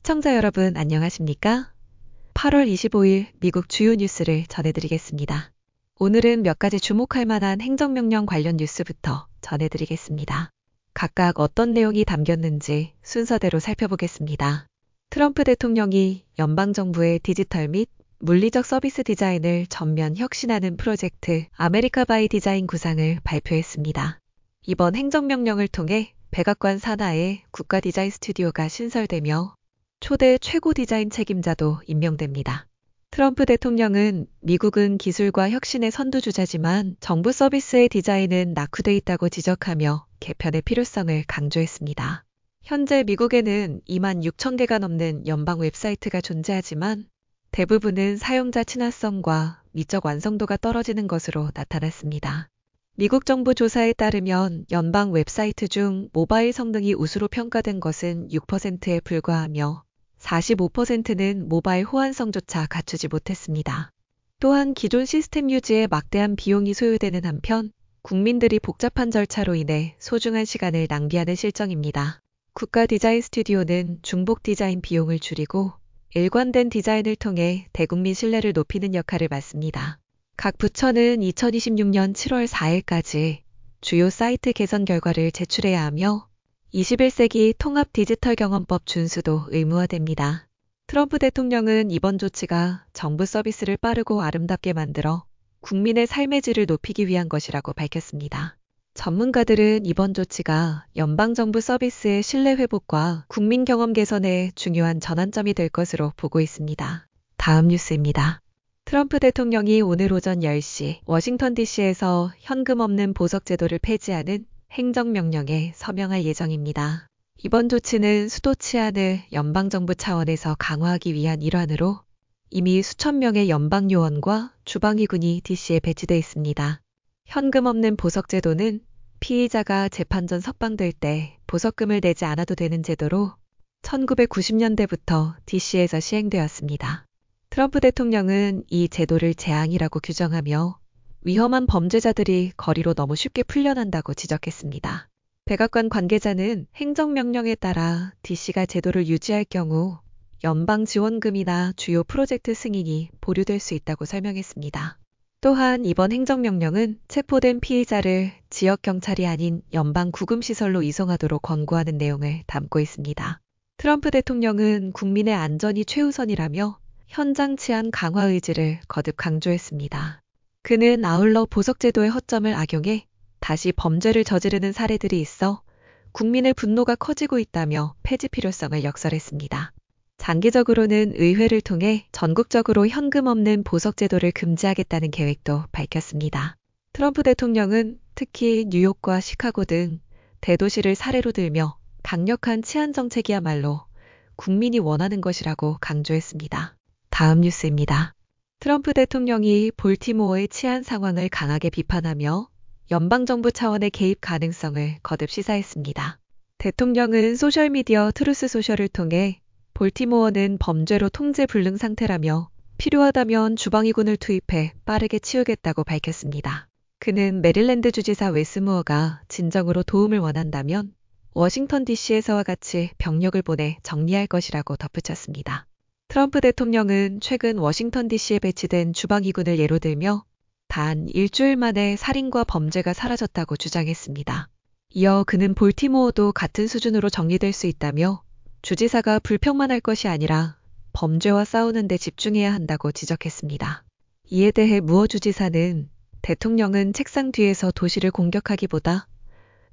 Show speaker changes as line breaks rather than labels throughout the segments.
시청자 여러분 안녕하십니까? 8월 25일 미국 주요 뉴스를 전해드리겠습니다. 오늘은 몇 가지 주목할 만한 행정명령 관련 뉴스부터 전해드리겠습니다. 각각 어떤 내용이 담겼는지 순서대로 살펴보겠습니다. 트럼프 대통령이 연방정부의 디지털 및 물리적 서비스 디자인을 전면 혁신하는 프로젝트 아메리카 바이 디자인 구상을 발표했습니다. 이번 행정명령을 통해 백악관 산하에 국가 디자인 스튜디오가 신설되며 초대 최고 디자인 책임자도 임명됩니다. 트럼프 대통령은 미국은 기술과 혁신의 선두주자지만 정부 서비스의 디자인은 낙후돼 있다고 지적하며 개편의 필요성을 강조했습니다. 현재 미국에는 2만 6천 개가 넘는 연방 웹사이트가 존재하지만 대부분은 사용자 친화성과 미적 완성도가 떨어지는 것으로 나타났습니다. 미국 정부 조사에 따르면 연방 웹사이트 중 모바일 성능이 우수로 평가된 것은 6%에 불과하며 45%는 모바일 호환성조차 갖추지 못했습니다. 또한 기존 시스템 유지에 막대한 비용이 소요되는 한편 국민들이 복잡한 절차로 인해 소중한 시간을 낭비하는 실정입니다. 국가 디자인 스튜디오는 중복 디자인 비용을 줄이고 일관된 디자인을 통해 대국민 신뢰를 높이는 역할을 맡습니다. 각 부처는 2026년 7월 4일까지 주요 사이트 개선 결과를 제출해야 하며 21세기 통합 디지털 경험법 준수도 의무화됩니다. 트럼프 대통령은 이번 조치가 정부 서비스를 빠르고 아름답게 만들어 국민의 삶의 질을 높이기 위한 것이라고 밝혔습니다. 전문가들은 이번 조치가 연방정부 서비스의 신뢰 회복과 국민 경험 개선에 중요한 전환점이 될 것으로 보고 있습니다. 다음 뉴스입니다. 트럼프 대통령이 오늘 오전 10시 워싱턴 DC에서 현금 없는 보석 제도를 폐지하는 행정명령에 서명할 예정입니다. 이번 조치는 수도 치안을 연방정부 차원에서 강화하기 위한 일환으로 이미 수천 명의 연방 요원과 주방위군이 DC에 배치돼 있습니다. 현금 없는 보석 제도는 피의자가 재판 전 석방될 때 보석금을 내지 않아도 되는 제도로 1990년대부터 DC에서 시행되었습니다. 트럼프 대통령은 이 제도를 재앙이라고 규정하며 위험한 범죄자들이 거리로 너무 쉽게 풀려난다고 지적했습니다. 백악관 관계자는 행정명령에 따라 DC가 제도를 유지할 경우 연방 지원금이나 주요 프로젝트 승인이 보류될 수 있다고 설명했습니다. 또한 이번 행정명령은 체포된 피의자를 지역경찰이 아닌 연방 구금시설로 이송하도록 권고하는 내용을 담고 있습니다. 트럼프 대통령은 국민의 안전이 최우선이라며 현장 치안 강화 의지를 거듭 강조했습니다. 그는 아울러 보석제도의 허점을 악용해 다시 범죄를 저지르는 사례들이 있어 국민의 분노가 커지고 있다며 폐지 필요성을 역설했습니다. 장기적으로는 의회를 통해 전국적으로 현금 없는 보석제도를 금지하겠다는 계획도 밝혔습니다. 트럼프 대통령은 특히 뉴욕과 시카고 등 대도시를 사례로 들며 강력한 치안 정책이야말로 국민이 원하는 것이라고 강조했습니다. 다음 뉴스입니다. 트럼프 대통령이 볼티모어의 치안 상황을 강하게 비판하며 연방정부 차원의 개입 가능성을 거듭 시사했습니다. 대통령은 소셜미디어 트루스 소셜을 통해 볼티모어는 범죄로 통제 불능 상태라며 필요하다면 주방위군을 투입해 빠르게 치우겠다고 밝혔습니다. 그는 메릴랜드 주지사 웨스무어가 진정으로 도움을 원한다면 워싱턴 DC에서와 같이 병력을 보내 정리할 것이라고 덧붙였습니다. 트럼프 대통령은 최근 워싱턴 DC에 배치된 주방위군을 예로 들며 단 일주일 만에 살인과 범죄가 사라졌다고 주장했습니다. 이어 그는 볼티모어도 같은 수준으로 정리될 수 있다며 주지사가 불평만 할 것이 아니라 범죄와 싸우는 데 집중해야 한다고 지적했습니다. 이에 대해 무어 주지사는 대통령은 책상 뒤에서 도시를 공격하기보다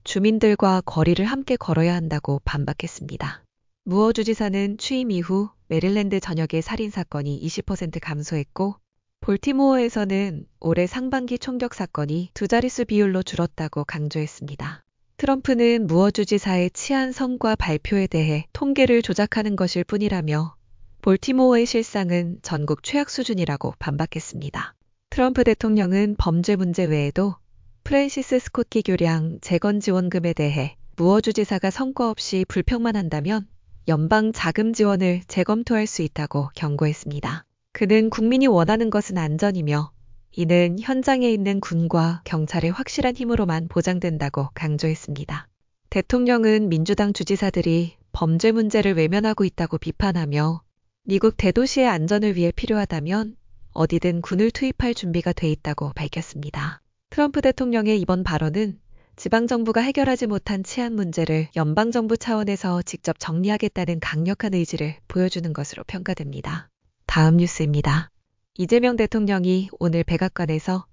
주민들과 거리를 함께 걸어야 한다고 반박했습니다. 무어 주지사는 취임 이후 메릴랜드 전역의 살인사건이 20% 감소했고 볼티모어에서는 올해 상반기 총격 사건이 두 자릿수 비율로 줄었다고 강조했습니다. 트럼프는 무어 주지사의 치안 성과 발표에 대해 통계를 조작하는 것일 뿐이라며 볼티모어의 실상은 전국 최악 수준이라고 반박했습니다. 트럼프 대통령은 범죄 문제 외에도 프랜시스 스콧 기교량 재건 지원금에 대해 무어 주지사가 성과 없이 불평만 한다면 연방 자금 지원을 재검토할 수 있다고 경고했습니다. 그는 국민이 원하는 것은 안전이며 이는 현장에 있는 군과 경찰의 확실한 힘으로만 보장된다고 강조했습니다. 대통령은 민주당 주지사들이 범죄 문제를 외면하고 있다고 비판하며 미국 대도시의 안전을 위해 필요하다면 어디든 군을 투입할 준비가 돼 있다고 밝혔습니다. 트럼프 대통령의 이번 발언은 지방정부가 해결하지 못한 치안 문제를 연방정부 차원에서 직접 정리하겠다는 강력한 의지를 보여주는 것으로 평가됩니다. 다음 뉴스입니다. 이재명 대통령이 오늘 백악관에서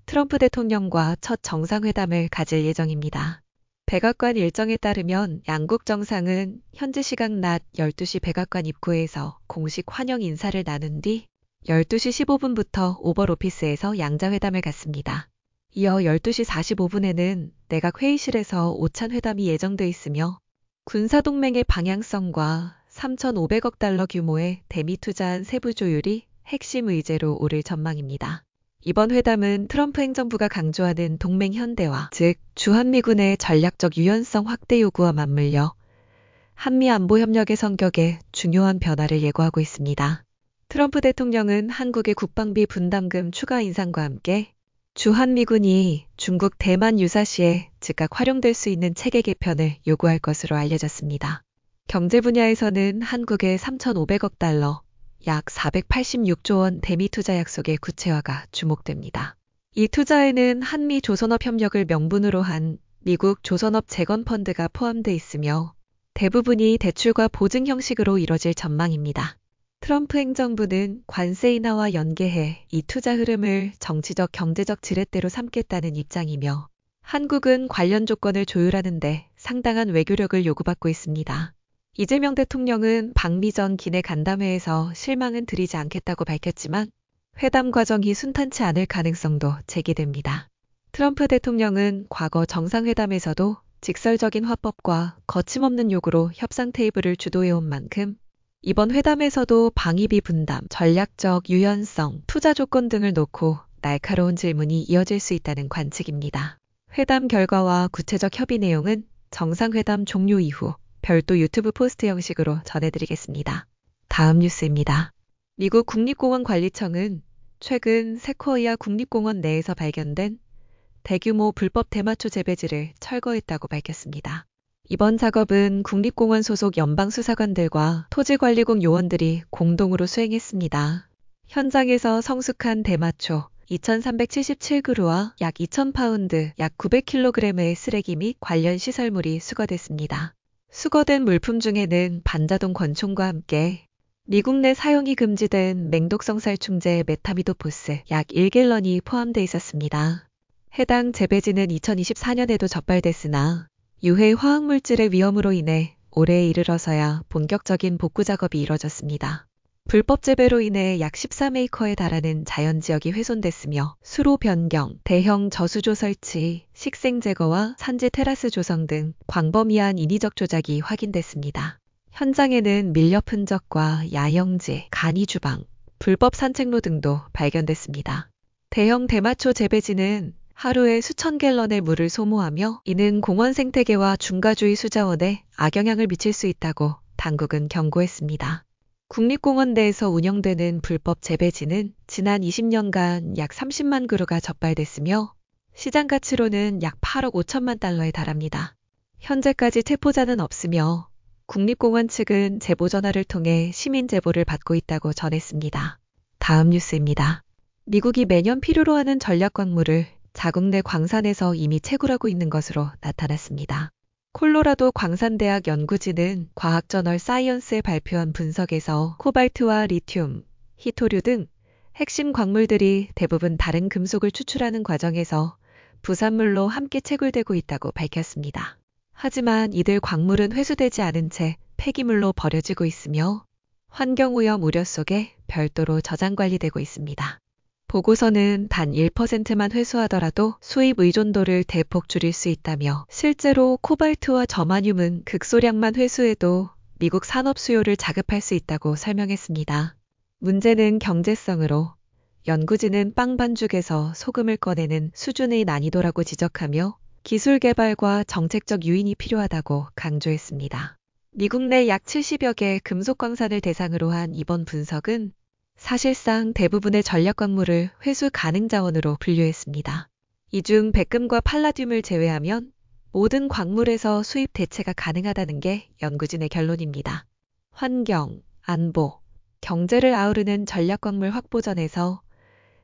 트럼프 대통령과 첫 정상회담을 가질 예정입니다. 백악관 일정에 따르면 양국 정상은 현지 시각 낮 12시 백악관 입구에서 공식 환영 인사를 나눈 뒤 12시 15분부터 오벌 오피스에서 양자회담을 갖습니다. 이어 12시 45분에는 내각 회의실에서 오찬 회담이 예정돼 있으며 군사동맹의 방향성과 3,500억 달러 규모의 대미 투자안 세부 조율이 핵심 의제로 오를 전망입니다. 이번 회담은 트럼프 행정부가 강조하는 동맹 현대화, 즉 주한미군의 전략적 유연성 확대 요구와 맞물려 한미 안보 협력의 성격에 중요한 변화를 예고하고 있습니다. 트럼프 대통령은 한국의 국방비 분담금 추가 인상과 함께 주한미군이 중국 대만 유사시에 즉각 활용될 수 있는 체계 개편을 요구할 것으로 알려졌습니다. 경제 분야에서는 한국의 3,500억 달러, 약 486조 원 대미 투자 약속의 구체화가 주목됩니다. 이 투자에는 한미 조선업 협력을 명분으로 한 미국 조선업 재건펀드가 포함돼 있으며 대부분이 대출과 보증 형식으로 이뤄질 전망입니다. 트럼프 행정부는 관세 인하와 연계해 이 투자 흐름을 정치적 경제적 지렛대로 삼겠다는 입장이며 한국은 관련 조건을 조율하는 데 상당한 외교력을 요구받고 있습니다. 이재명 대통령은 방미 전 기내 간담회에서 실망은 드리지 않겠다고 밝혔지만 회담 과정이 순탄치 않을 가능성도 제기됩니다. 트럼프 대통령은 과거 정상회담에서도 직설적인 화법과 거침없는 요구로 협상 테이블을 주도해온 만큼 이번 회담에서도 방위비 분담, 전략적 유연성, 투자 조건 등을 놓고 날카로운 질문이 이어질 수 있다는 관측입니다. 회담 결과와 구체적 협의 내용은 정상회담 종료 이후 별도 유튜브 포스트 형식으로 전해드리겠습니다. 다음 뉴스입니다. 미국 국립공원관리청은 최근 세코이아 국립공원 내에서 발견된 대규모 불법 대마초 재배지를 철거했다고 밝혔습니다. 이번 작업은 국립공원 소속 연방수사관들과 토지관리국 요원들이 공동으로 수행했습니다. 현장에서 성숙한 대마초 2,377그루와 약 2,000파운드, 약 900kg의 쓰레기 및 관련 시설물이 수거됐습니다. 수거된 물품 중에는 반자동 권총과 함께 미국 내 사용이 금지된 맹독성 살충제 메타미도포스 약 1갤런이 포함되어 있었습니다. 해당 재배지는 2024년에도 적발됐으나 유해 화학물질의 위험으로 인해 올해에 이르러서야 본격적인 복구 작업이 이뤄졌습니다. 불법 재배로 인해 약 13에이커에 달하는 자연지역이 훼손됐으며 수로 변경, 대형 저수조 설치, 식생 제거와 산지 테라스 조성 등 광범위한 인위적 조작이 확인됐습니다. 현장에는 밀렵 흔적과 야영지, 간이 주방, 불법 산책로 등도 발견됐습니다. 대형 대마초 재배지는 하루에 수천 갤런의 물을 소모하며 이는 공원 생태계와 중가주의 수자원에 악영향을 미칠 수 있다고 당국은 경고했습니다. 국립공원 내에서 운영되는 불법 재배지는 지난 20년간 약 30만 그루가 적발됐으며 시장 가치로는 약 8억 5천만 달러에 달합니다. 현재까지 체포자는 없으며 국립공원 측은 제보 전화를 통해 시민 제보를 받고 있다고 전했습니다. 다음 뉴스입니다. 미국이 매년 필요로 하는 전략광물을 자국 내 광산에서 이미 채굴하고 있는 것으로 나타났습니다. 콜로라도 광산대학 연구진은 과학저널 사이언스에 발표한 분석에서 코발트와 리튬, 히토류 등 핵심 광물들이 대부분 다른 금속을 추출하는 과정에서 부산물로 함께 채굴되고 있다고 밝혔습니다. 하지만 이들 광물은 회수되지 않은 채 폐기물로 버려지고 있으며 환경오염 우려 속에 별도로 저장 관리되고 있습니다. 보고서는 단 1%만 회수하더라도 수입 의존도를 대폭 줄일 수 있다며 실제로 코발트와 저마늄은 극소량만 회수해도 미국 산업 수요를 자극할 수 있다고 설명했습니다. 문제는 경제성으로 연구진은 빵 반죽에서 소금을 꺼내는 수준의 난이도라고 지적하며 기술 개발과 정책적 유인이 필요하다고 강조했습니다. 미국 내 약 70여 개 금속 광산을 대상으로 한 이번 분석은 사실상 대부분의 전략광물을 회수 가능 자원으로 분류했습니다. 이 중 백금과 팔라듐을 제외하면 모든 광물에서 수입 대체가 가능하다는 게 연구진의 결론입니다. 환경, 안보, 경제를 아우르는 전략광물 확보전에서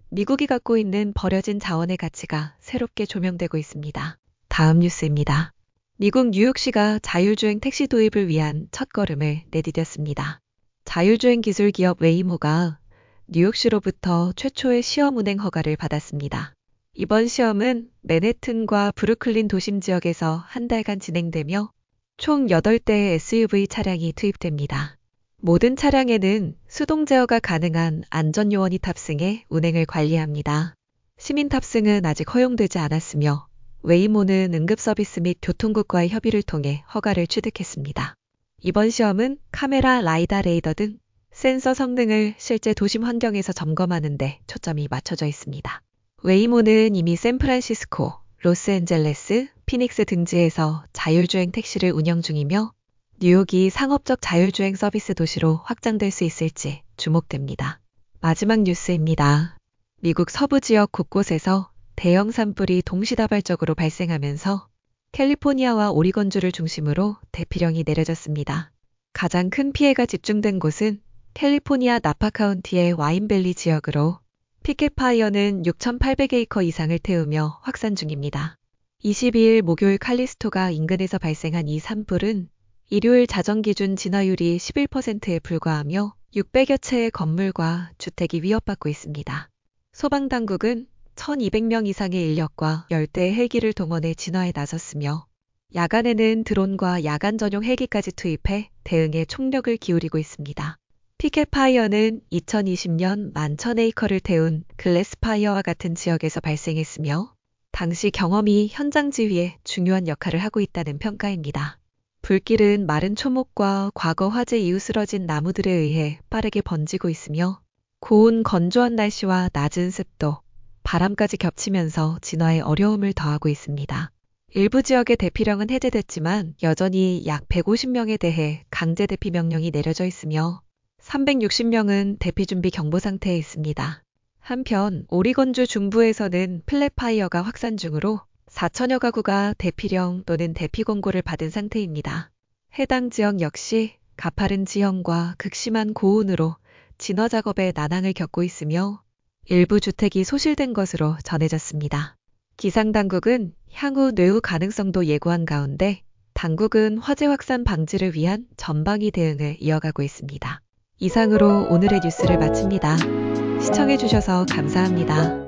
미국이 갖고 있는 버려진 자원의 가치가 새롭게 조명되고 있습니다. 다음 뉴스입니다. 미국 뉴욕시가 자율주행 택시 도입을 위한 첫걸음을 내디뎠습니다. 자율주행 기술 기업 웨이모가 뉴욕시로부터 최초의 시험 운행 허가를 받았습니다. 이번 시험은 맨해튼과 브루클린 도심 지역에서 한 달간 진행되며 총 8대의 SUV 차량이 투입됩니다. 모든 차량에는 수동 제어가 가능한 안전요원이 탑승해 운행을 관리합니다. 시민 탑승은 아직 허용되지 않았으며 웨이모는 응급서비스 및 교통국과의 협의를 통해 허가를 취득했습니다. 이번 시험은 카메라, 라이다, 레이더 등 센서 성능을 실제 도심 환경에서 점검하는 데 초점이 맞춰져 있습니다. 웨이모는 이미 샌프란시스코, 로스앤젤레스, 피닉스 등지에서 자율주행 택시를 운영 중이며 뉴욕이 상업적 자율주행 서비스 도시로 확장될 수 있을지 주목됩니다. 마지막 뉴스입니다. 미국 서부 지역 곳곳에서 대형 산불이 동시다발적으로 발생하면서 캘리포니아와 오리건주를 중심으로 대피령이 내려졌습니다. 가장 큰 피해가 집중된 곳은 캘리포니아 나파 카운티의 와인밸리 지역으로 피켓파이어는 6,800에이커 이상을 태우며 확산 중입니다. 22일 목요일 칼리스토가 인근에서 발생한 이 산불은 일요일 자정 기준 진화율이 11%에 불과하며 600여 채의 건물과 주택이 위협받고 있습니다. 소방당국은 1,200명 이상의 인력과 10대의 헬기를 동원해 진화에 나섰으며 야간에는 드론과 야간 전용 헬기까지 투입해 대응에 총력을 기울이고 있습니다. 피켓파이어는 2020년 11,000에이커를 태운 글래스파이어와 같은 지역에서 발생했으며 당시 경험이 현장 지휘에 중요한 역할을 하고 있다는 평가입니다. 불길은 마른 초목과 과거 화재 이후 쓰러진 나무들에 의해 빠르게 번지고 있으며 고온 건조한 날씨와 낮은 습도, 바람까지 겹치면서 진화에 어려움을 더하고 있습니다. 일부 지역의 대피령은 해제됐지만 여전히 약 150명에 대해 강제 대피 명령이 내려져 있으며 360명은 대피 준비 경보 상태에 있습니다. 한편 오리건주 중부에서는 플랫파이어가 확산 중으로 4천여 가구가 대피령 또는 대피 공고를 받은 상태입니다. 해당 지역 역시 가파른 지형과 극심한 고온으로 진화 작업에 난항을 겪고 있으며 일부 주택이 소실된 것으로 전해졌습니다. 기상당국은 향후 뇌후 가능성도 예고한 가운데 당국은 화재 확산 방지를 위한 전방위 대응을 이어가고 있습니다. 이상으로 오늘의 뉴스를 마칩니다. 시청해주셔서 감사합니다.